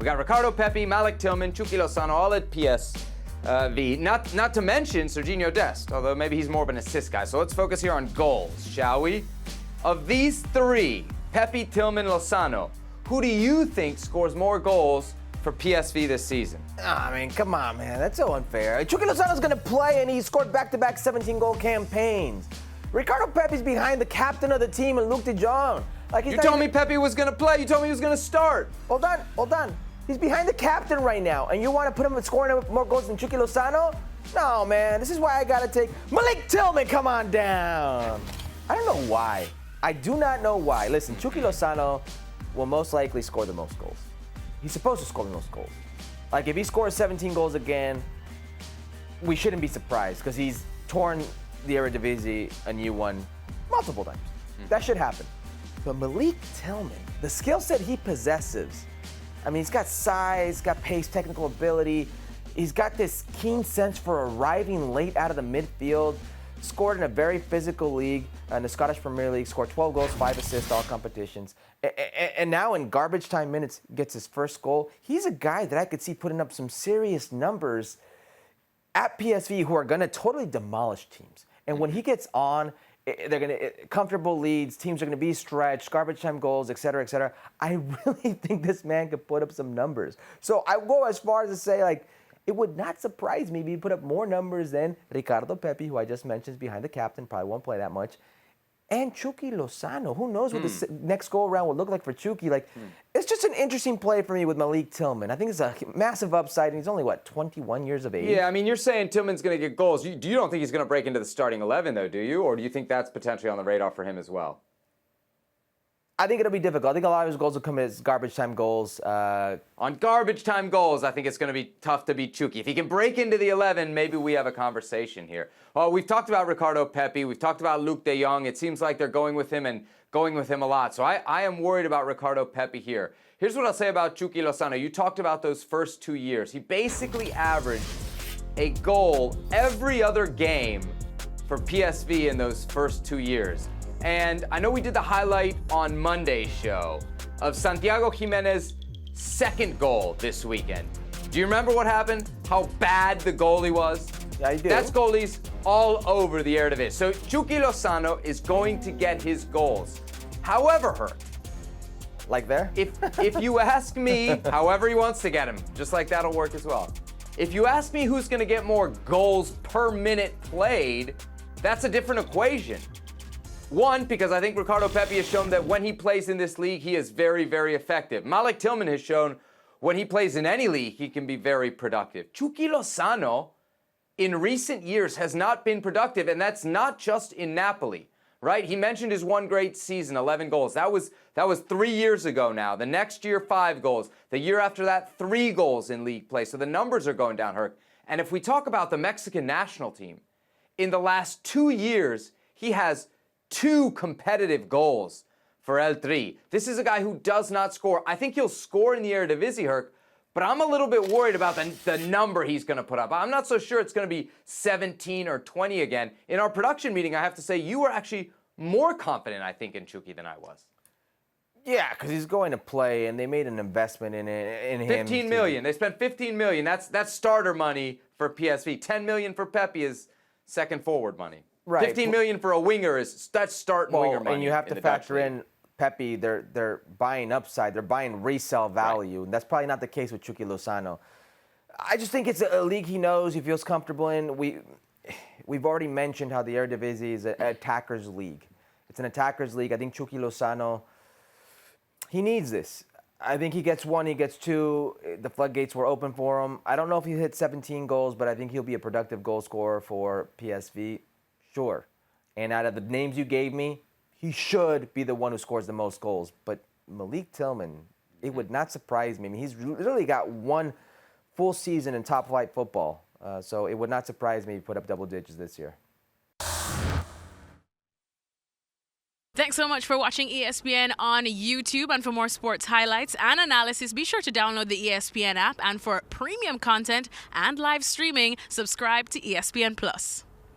We got Ricardo Pepi, Malik Tillman, Chucky Lozano, all at PSV. Not to mention Serginho Dest, although maybe he's more of an assist guy. So let's focus here on goals, shall we? Of these three, Pepi, Tillman, Lozano, who do you think scores more goals for PSV this season? I mean, come on, man. That's so unfair. Chucky Lozano's going to play, and he scored back-to-back 17-goal campaigns. Ricardo Pepi's behind the captain of the team and Luke de Jong. You told me Pepi was going to play. You told me he was going to start. Hold on. He's behind the captain right now, and you want to put him scoring more goals than Chucky Lozano? No, man. This is why I got to take Malik Tillman. Come on down. I don't know why. I do not know why. Listen, Chucky Lozano will most likely score the most goals. He's supposed to score the most goals. Like, if he scores 17 goals again, we shouldn't be surprised because he's torn the Eredivisie a new one multiple times. That should happen. But Malik Tillman, the skill set he possesses, I mean, he's got size, got pace, technical ability. He's got this keen sense for arriving late out of the midfield. Scored in a very physical league in the Scottish Premier League, scored 12 goals, 5 assists, all competitions. And now in garbage time minutes, gets his first goal. He's a guy that I could see putting up some serious numbers at PSV who are going to totally demolish teams. And when he gets on, they're going to comfortable leads, teams are going to be stretched, garbage time goals, et cetera, et cetera. I really think this man could put up some numbers. So I go as far as to say, like, it would not surprise me if he put up more numbers than Ricardo Pepi, who I just mentioned is behind the captain, probably won't play that much, and Chucky Lozano. Who knows what the next go-around will look like for Chucky? It's just an interesting play for me with Malik Tillman. I think it's a massive upside, and he's only, 21 years of age? Yeah, I mean, you're saying Tillman's going to get goals. You don't think he's going to break into the starting 11, though, do you? Or do you think that's potentially on the radar for him as well? I think it'll be difficult. I think a lot of his goals will come as garbage time goals. On garbage time goals, I think it's going to be tough to beat Chucky. If he can break into the 11, maybe we have a conversation here. We've talked about Ricardo Pepi. We've talked about Luke de Jong. It seems like they're going with him and going with him a lot. So I am worried about Ricardo Pepi here. Here's what I'll say about Chucky Lozano. You talked about those first 2 years. He basically averaged a goal every other game for PSV in those first 2 years. And I know we did the highlight on Monday's show of Santiago Giménez's second goal this weekend. Do you remember what happened? How bad the goalie was? Yeah, I do. That's goalies all over the Eredivisie. So Chucky Lozano is going to get his goals. However, Herc, like there? If you ask me, however he wants to get him, just like that'll work as well. If you ask me who's going to get more goals per minute played, that's a different equation. One, because I think Ricardo Pepi has shown that when he plays in this league, he is very, very effective. Malik Tillman has shown when he plays in any league, he can be very productive. Chucky Lozano, in recent years, has not been productive, and that's not just in Napoli, right? He mentioned his one great season, 11 goals. That was 3 years ago now. The next year, 5 goals. The year after that, 3 goals in league play. So the numbers are going down, Herc. And if we talk about the Mexican national team, in the last 2 years, he has 2 competitive goals for El Tri. This is a guy who does not score. I think he'll score in the Eredivisie, Herc, but I'm a little bit worried about the number he's going to put up. I'm not so sure it's going to be 17 or 20 again. In our production meeting, I have to say, you were actually more confident, I think, in Chucky than I was. Yeah, because he's going to play, and they made an investment in him. 15 million. They spent 15 million. That's starter money for PSV. 10 million for Pepi is second forward money. Right. 15 million for a winger that's starting winger money. And you have to factor in Pepi. They're buying upside. They're buying resale value. Right. And that's probably not the case with Chucky Lozano. I just think it's a league he knows, he feels comfortable in. We've already mentioned how the Eredivisie is an attacker's league. It's an attacker's league. I think Chucky Lozano, he needs this. I think he gets 1, he gets 2. The floodgates were open for him. I don't know if he hit 17 goals, but I think he'll be a productive goal scorer for PSV. Sure. And out of the names you gave me, he should be the one who scores the most goals. But Malik Tillman, it would not surprise me. I mean, he's literally got 1 full season in top-flight football. So it would not surprise me if he put up double digits this year. Thanks so much for watching ESPN on YouTube. And for more sports highlights and analysis, be sure to download the ESPN app. And for premium content and live streaming, subscribe to ESPN Plus.